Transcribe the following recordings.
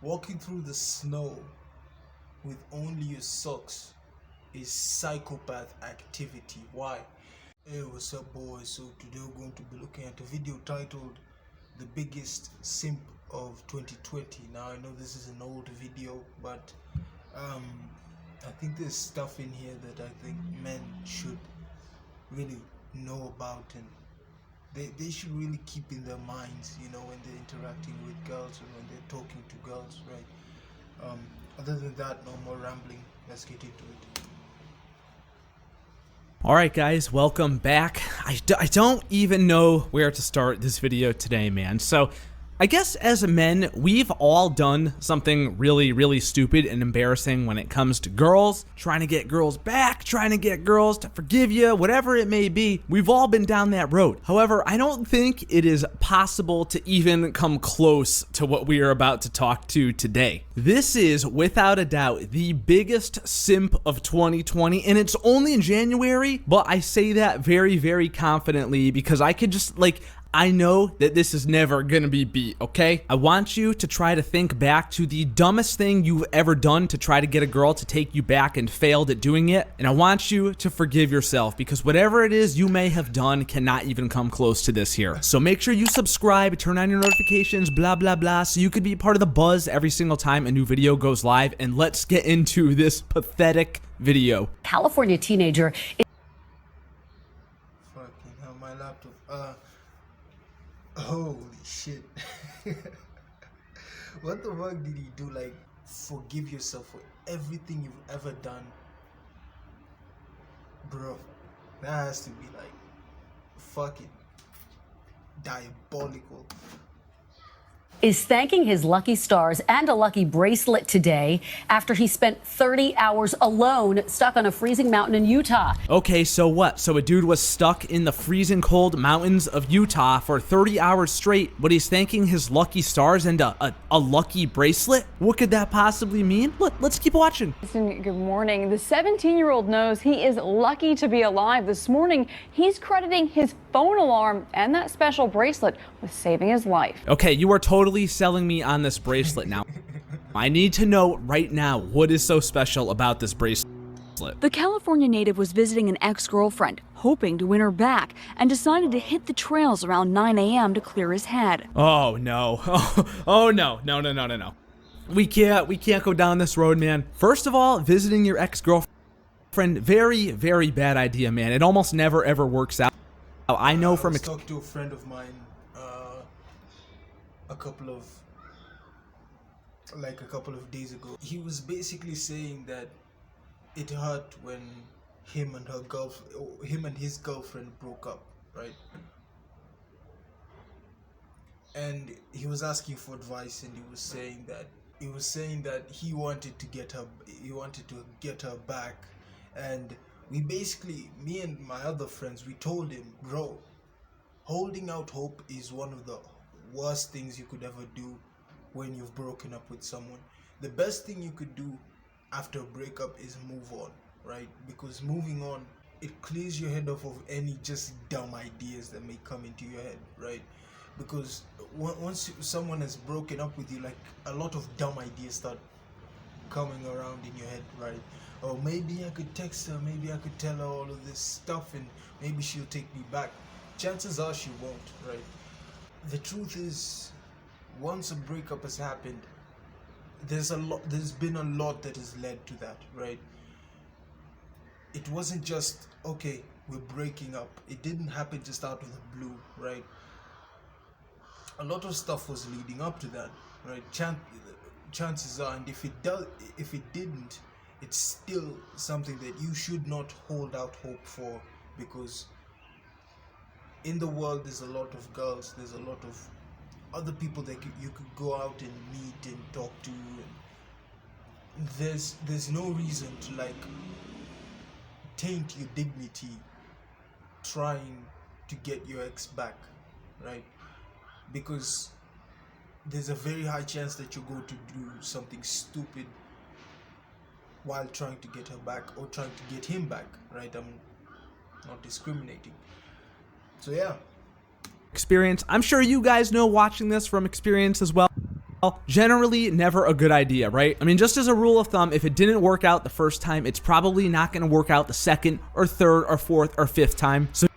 Walking through the snow with only your socks is psychopath activity. Why? Hey, what's up, boys? So today we're going to be looking at a video titled "The Biggest Simp of 2020." Now I know this is an old video, but I think there's stuff in here that I think men should really know about, and they should really keep in their minds, you know, when they're interacting with girls and when they're talking to girls, right? Other than that, no more rambling. Let's get into it. Alright guys, welcome back. I don't even know where to start this video today, man. So, I guess as men, we've all done something really stupid and embarrassing when it comes to girls. Trying to get girls back, trying to get girls to forgive you, whatever it may be. We've all been down that road. However, I don't think it is possible to even come close to what we are about to talk to today. This is, without a doubt, the biggest simp of 2020, and it's only in January, but I say that very confidently because I could just, I know that this is never gonna be beat, okay? I want you to try to think back to the dumbest thing you've ever done to try to get a girl to take you back and failed at doing it. And I want you to forgive yourself because whatever it is you may have done cannot even come close to this here. So make sure you subscribe, turn on your notifications, blah, so you could be part of the buzz every single time a new video goes live. And let's get into this pathetic video. California teenager. Fucking hell, my laptop. Holy shit. What the fuck did he do? Like, forgive yourself for everything you've ever done? Bro, that has to be like fucking diabolical. Is thanking his lucky stars and a lucky bracelet today after he spent 30 hours alone stuck on a freezing mountain in Utah. Okay, so what? So a dude was stuck in the freezing cold mountains of Utah for 30 hours straight, but he's thanking his lucky stars and a lucky bracelet? What could that possibly mean? Let's keep watching. Good morning. The 17-year-old knows he is lucky to be alive. This morning, he's crediting his phone alarm and that special bracelet with saving his life. Okay, you are totally selling me on this bracelet now. I need to know right now what is so special about this bracelet. The California native was visiting an ex-girlfriend, hoping to win her back, and decided to hit the trails around 9 a.m. to clear his head. Oh no. Oh no. No. We can't go down this road, man. First of all, visiting your ex-girlfriend, very bad idea, man. It almost never ever works out. I know from I talked to a friend of mine a couple of days ago. He was basically saying that it hurt when him and his girlfriend broke up, right? And he was asking for advice, and he was saying that he wanted to get her back. And me and my other friends, we told him, bro, holding out hope is one of the worst things you could ever do when you've broken up with someone. The best thing you could do after a breakup is move on, right? Because moving on, it clears your head off of any just dumb ideas that may come into your head, right? Because once someone has broken up with you, like, a lot of dumb ideas start coming around in your head, right? Oh, maybe I could text her, maybe I could tell her all of this stuff, and maybe she'll take me back. Chances are she won't, right? The truth is, once a breakup has happened, there's been a lot that has led to that, right? It wasn't just, okay, we're breaking up. It didn't happen just out of the blue, right? A lot of stuff was leading up to that, right? Chances are, and if it didn't, it's still something that you should not hold out hope for, because in the world there's a lot of girls, there's a lot of other people that you could go out and meet and talk to, and there's no reason to taint your dignity trying to get your ex back, right? Because there's a very high chance that you're going to do something stupid while trying to get her back, or trying to get him back, right? I'm not discriminating. So yeah. Experience. I'm sure you guys know, watching this from experience as well. generally never a good idea, right? I mean, just as a rule of thumb, if it didn't work out the first time, it's probably not going to work out the second or third or fourth or fifth time. So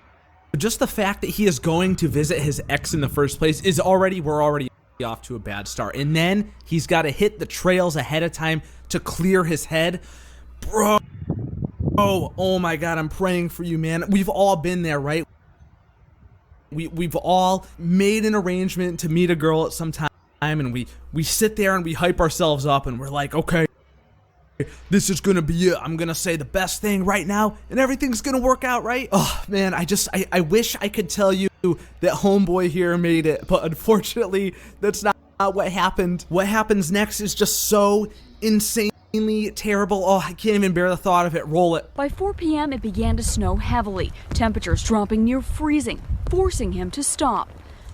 just the fact that he is going to visit his ex in the first place is we're already off to a bad start. And then he's got to hit the trails ahead of time to clear his head. Bro, oh my God, I'm praying for you, man. We've all been there, right? We've all made an arrangement to meet a girl at some time, and we sit there and we hype ourselves up and we're like, okay, this is gonna be it. I'm gonna say the best thing right now and everything's gonna work out, right? Oh man, I wish I could tell you that homeboy here made it, but unfortunately that's not what happened. What happens next is just so insanely terrible. Oh, I can't even bear the thought of it. Roll it. By 4 p.m., it began to snow heavily, temperatures dropping near freezing, forcing him to stop.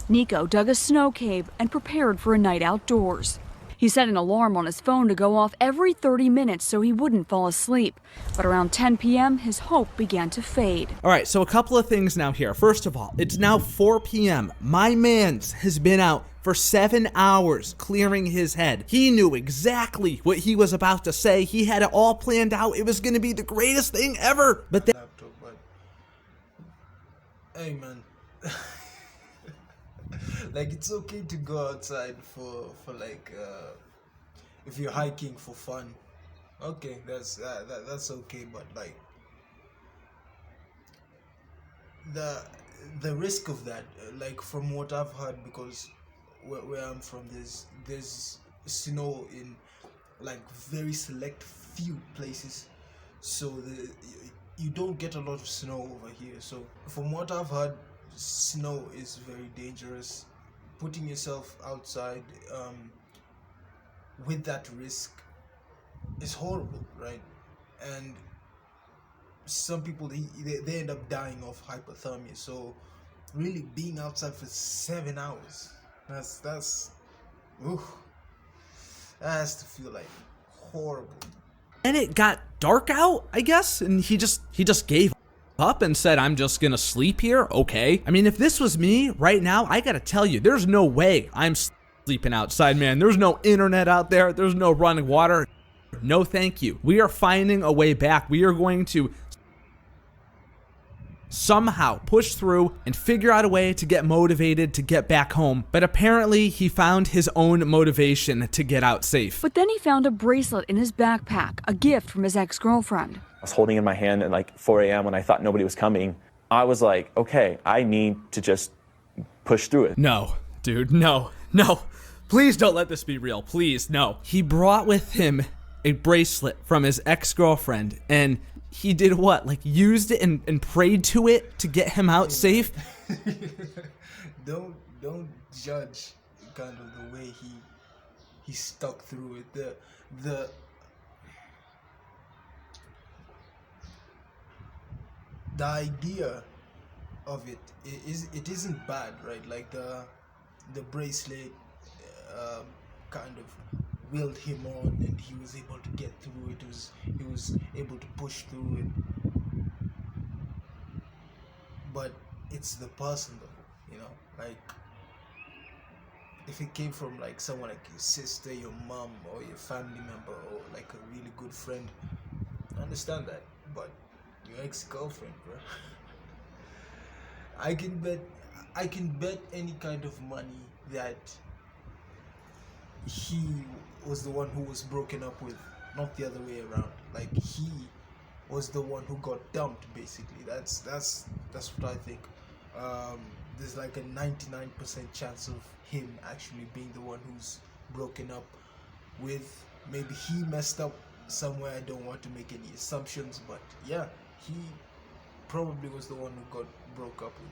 Nico dug a snow cave and prepared for a night outdoors. He set an alarm on his phone to go off every 30 minutes so he wouldn't fall asleep. But around 10 p.m., his hope began to fade. All right, so a couple of things now here. First of all, it's now 4 p.m. My man's has been out for 7 hours clearing his head. He knew exactly what he was about to say. He had it all planned out. It was going to be the greatest thing ever. But then, Laptop, but hey man, like it's okay to go outside for like if you're hiking for fun. Okay, that's okay, but like the risk of that, like from what I've heard, because where I'm from, there's snow in like very select few places, so you don't get a lot of snow over here. So from what I've heard, snow is very dangerous. Putting yourself outside with that risk is horrible, right? And some people they end up dying of hypothermia. So really being outside for 7 hours, that's ooh, that has to feel like horrible. and it got dark out, I guess, and he just gave up and said, I'm just gonna sleep here. Okay. I mean, if this was me right now, I gotta tell you, there's no way I'm sleeping outside, man. There's no internet out there. There's no running water. No, thank you. We are finding a way back. We are going to somehow push through and figure out a way to get motivated to get back home. But apparently he found his own motivation to get out safe. But then he found a bracelet in his backpack, a gift from his ex-girlfriend. I was holding it in my hand at like 4 a.m. when I thought nobody was coming. I was like, okay, I need to just push through it. No, dude, no. Please don't let this be real. Please, no. He brought with him a bracelet from his ex-girlfriend, and he did what? Like used it and prayed to it to get him out safe? Don't judge kind of the way he stuck through it. The idea of it isn't bad, right? Like the bracelet kind of willed him on, and he was able to get through it. He was able to push through it. But it's the person though, you know, like if it came from like someone like your sister, your mom, or your family member, or like a really good friend, I understand that. But your ex-girlfriend, bro, I can bet any kind of money that he was the one who was broken up with, not the other way around. Like he was the one who got dumped, basically. That's what I think. There's like a 99% chance of him actually being the one who's broken up with. Maybe he messed up somewhere. I don't want to make any assumptions, but yeah, he probably was the one who got broke up with.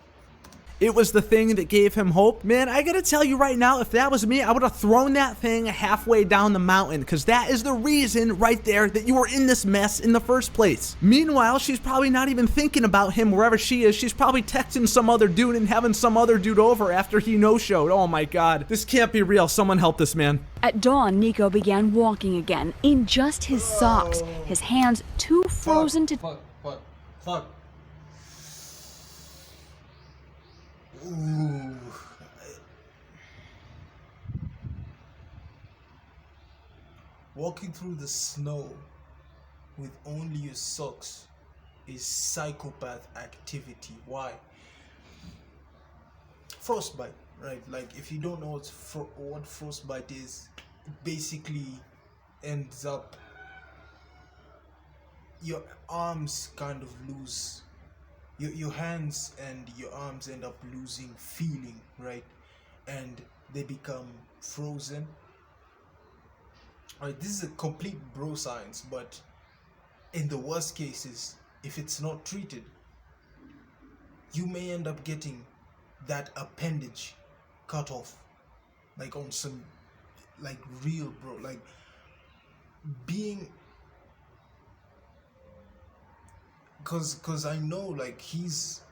It was the thing that gave him hope. Man, I gotta tell you right now, if that was me, I would have thrown that thing halfway down the mountain, because that is the reason right there that you were in this mess in the first place. Meanwhile, she's probably not even thinking about him wherever she is. She's probably texting some other dude and having some other dude over after he no-showed. Oh my God, this can't be real. Someone help this man. At dawn, Nico began walking again in just his socks, his hands too frozen to... Fuck. Ooh. walking through the snow with only your socks is psychopath activity. Why? Frostbite, right? Like, if you don't know what frostbite is, it basically ends up your arms kind of lose, your hands and your arms end up losing feeling, right? And they become frozen. Alright, this is a complete bro science, but in the worst cases, if it's not treated, you may end up getting that appendage cut off, like on some, like, real bro, like being, cause I know, like, this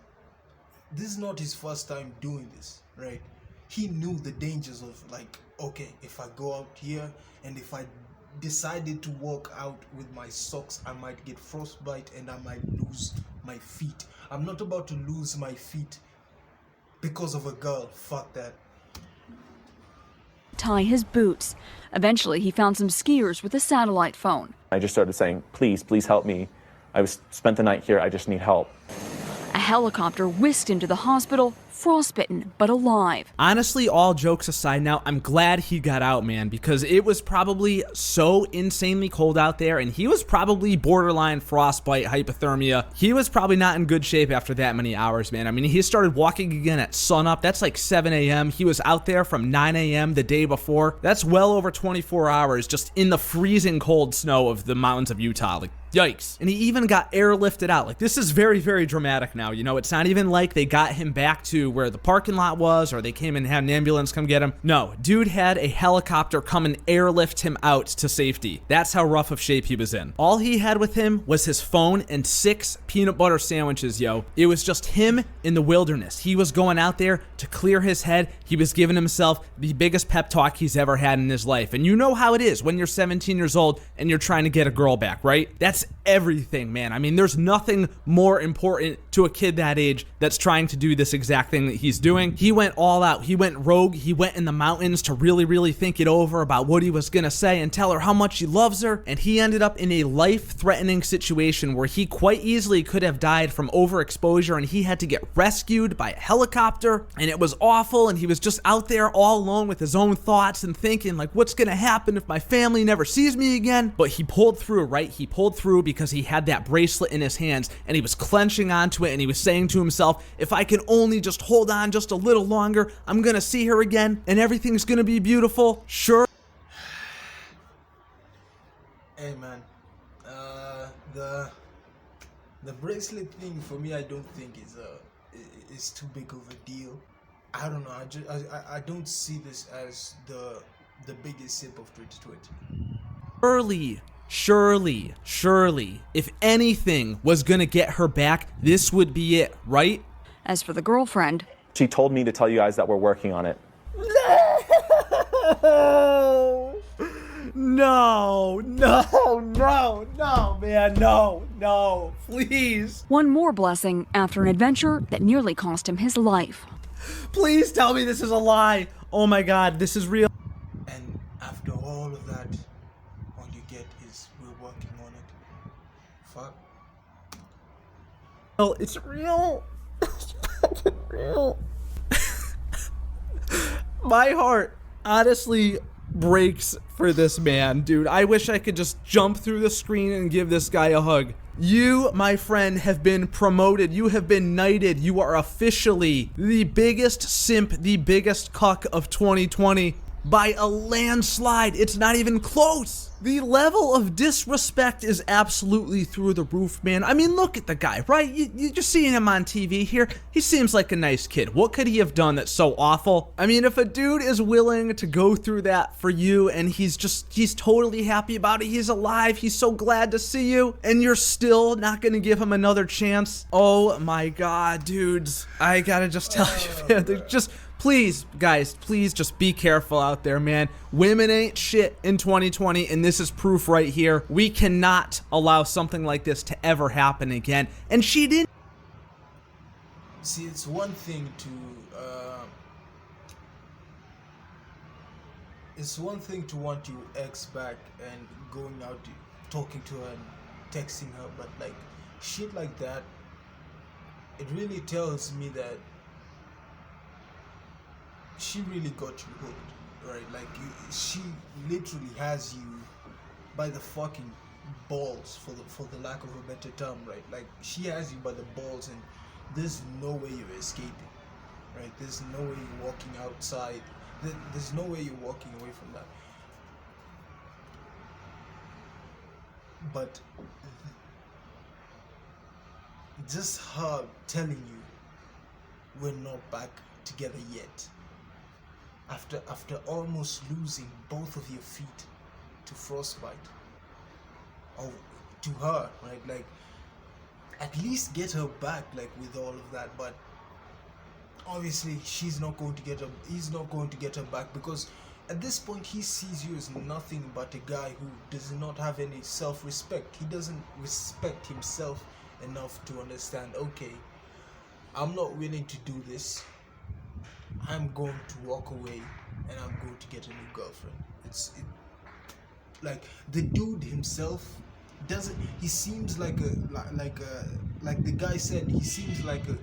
is not his first time doing this, right? He knew the dangers of, like, okay, if I go out here and if I decided to walk out with my socks, I might get frostbite and I might lose my feet. I'm not about to lose my feet because of a girl. Fuck that. Tie his boots. Eventually, he found some skiers with a satellite phone. I just started saying, please, please help me. I spent the night here. I just need help. A helicopter whisked him to the hospital, frostbitten but alive. Honestly, all jokes aside now, I'm glad he got out, man, because it was probably so insanely cold out there, and he was probably borderline frostbite, hypothermia. He was probably not in good shape after that many hours, man. I mean, he started walking again at sunup. That's like 7 a.m. He was out there from 9 a.m. the day before. That's well over 24 hours just in the freezing cold snow of the mountains of Utah. Like, yikes. And he even got airlifted out. Like, this is very, very dramatic now. You know, it's not even like they got him back to where the parking lot was or they came and had an ambulance come get him. No, dude had a helicopter come and airlift him out to safety. That's how rough of shape he was in. All he had with him was his phone and 6 peanut butter sandwiches, yo. It was just him in the wilderness. He was going out there to clear his head. He was giving himself the biggest pep talk he's ever had in his life. And you know how it is when you're 17 years old and you're trying to get a girl back, right? That's everything, man. I mean, there's nothing more important to a kid that age that's trying to do this exact thing that he's doing. He went all out. He went rogue. He went in the mountains to really, really think it over about what he was going to say and tell her how much he loves her. And he ended up in a life-threatening situation where he quite easily could have died from overexposure, and he had to get rescued by a helicopter, and it was awful. And he was just out there all alone with his own thoughts and thinking, like, what's going to happen if my family never sees me again? But he pulled through, right? He pulled through because he had that bracelet in his hands and he was clenching onto it, and he was saying to himself, if I can only just hold on just a little longer, I'm gonna see her again and everything's gonna be beautiful. Sure. Hey man, the bracelet thing for me, I don't think is too big of a deal. I don't know. I don't see this as the biggest sip of 2020. Surely, if anything was gonna get her back, this would be it, right? As for the girlfriend, She told me to tell you guys that we're working on it. No, man, no, please. one more blessing after an adventure that nearly cost him his life. Please tell me this is a lie. Oh my God, this is real. And after all of that, all you get is we're working on it. Fuck. Oh, it's real. It's fucking real. My heart honestly breaks for this man, dude. I wish I could just jump through the screen and give this guy a hug. You, my friend, have been promoted. You have been knighted. You are officially the biggest simp, the biggest cuck of 2020 by a landslide. It's not even close. The level of disrespect is absolutely through the roof, man. I mean, look at the guy, right? You're just seeing him on TV here. He seems like a nice kid. What could he have done that's so awful? I mean, if a dude is willing to go through that for you and he's totally happy about it, he's alive, he's so glad to see you, and you're still not gonna give him another chance. Oh my God, dudes. I gotta just tell you, man, please, guys, please just be careful out there, man. Women ain't shit in 2020, and this is proof right here. We cannot allow something like this to ever happen again. And she didn't. See, it's one thing it's one thing to want your ex back and going out talking to her and texting her, but like shit like that, it really tells me that she really got you hooked, right? Like she literally has you by the fucking balls, for the lack of a better term, right? Like she has you by the balls, and there's no way you're escaping, right? There's no way you're walking outside. There's no way you're walking away from that. But just her telling you we're not back together yet, after almost losing both of your feet to frostbite, or to her, right? Like, at least get her back, like, with all of that. But obviously he's not going to get her back, because at this point he sees you as nothing but a guy who does not have any self-respect. He doesn't respect himself enough to understand, okay, I'm not willing to do this, I'm going to walk away and I'm going to get a new girlfriend. Like the dude himself doesn't, he seems like the guy said, he seems like a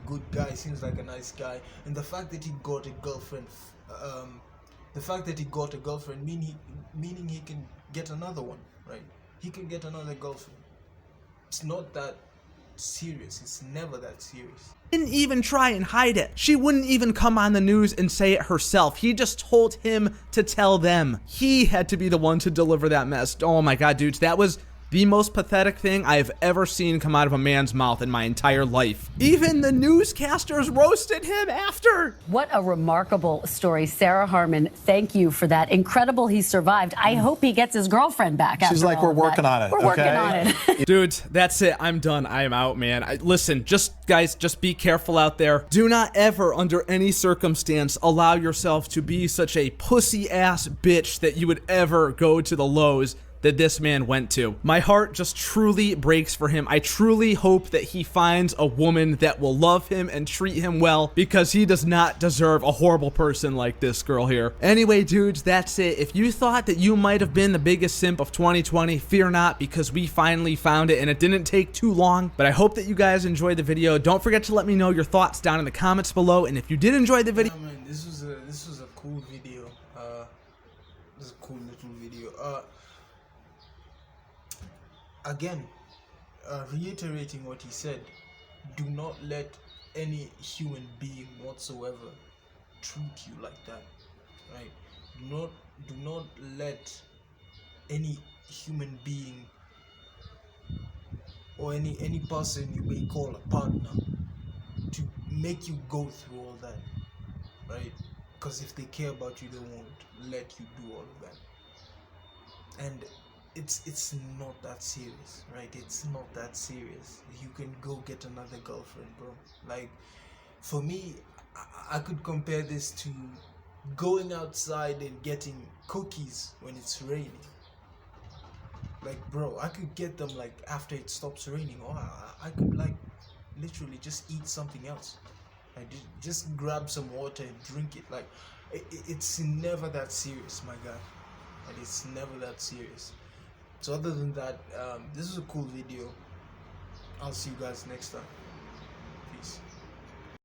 good guy, seems like a nice guy, and the fact that he got a girlfriend, meaning he can get another one, right? He can get another girlfriend. It's not that serious. It's never that serious. Didn't even try and hide it. She wouldn't even come on the news and say it herself. He just told him to tell them. He had to be the one to deliver that mess. Oh my god, dudes, that was the most pathetic thing I've ever seen come out of a man's mouth in my entire life. Even the newscasters roasted him after. What a remarkable story. Sarah Harmon, thank you for that. Incredible he survived. I hope he gets his girlfriend back. She's like, we're working on it. We're working on it. Dudes, that's it. I'm done. I am out, man. Listen, guys, just be careful out there. Do not ever, under any circumstance, allow yourself to be such a pussy-ass bitch that you would ever go to the lows that this man went to. My heart just truly breaks for him. I truly hope that he finds a woman that will love him and treat him well, because he does not deserve a horrible person like this girl here. Anyway, dudes, that's it. If you thought that you might have been the biggest simp of 2020, fear not, because we finally found it, and it didn't take too long. But I hope that you guys enjoyed the video. Don't forget to let me know your thoughts down in the comments below, and if you did enjoy the video, Yeah, man, this was a cool video. This is a cool little video. Again, reiterating what he said, do not let any human being whatsoever treat you like that, right? Do not let any human being or any person you may call a partner to make you go through all that, right? Because if they care about you, they won't let you do all of that. And it's not that serious, right? It's not that serious. You can go get another girlfriend, bro. Like, for me, I could compare this to going outside and getting cookies when it's raining. Like, bro, I could get them like after it stops raining, or I could like literally just eat something else. I just grab some water and drink it. Like, it's never that serious, my guy. And it's never that serious. So other than that, this is a cool video. I'll see you guys next time.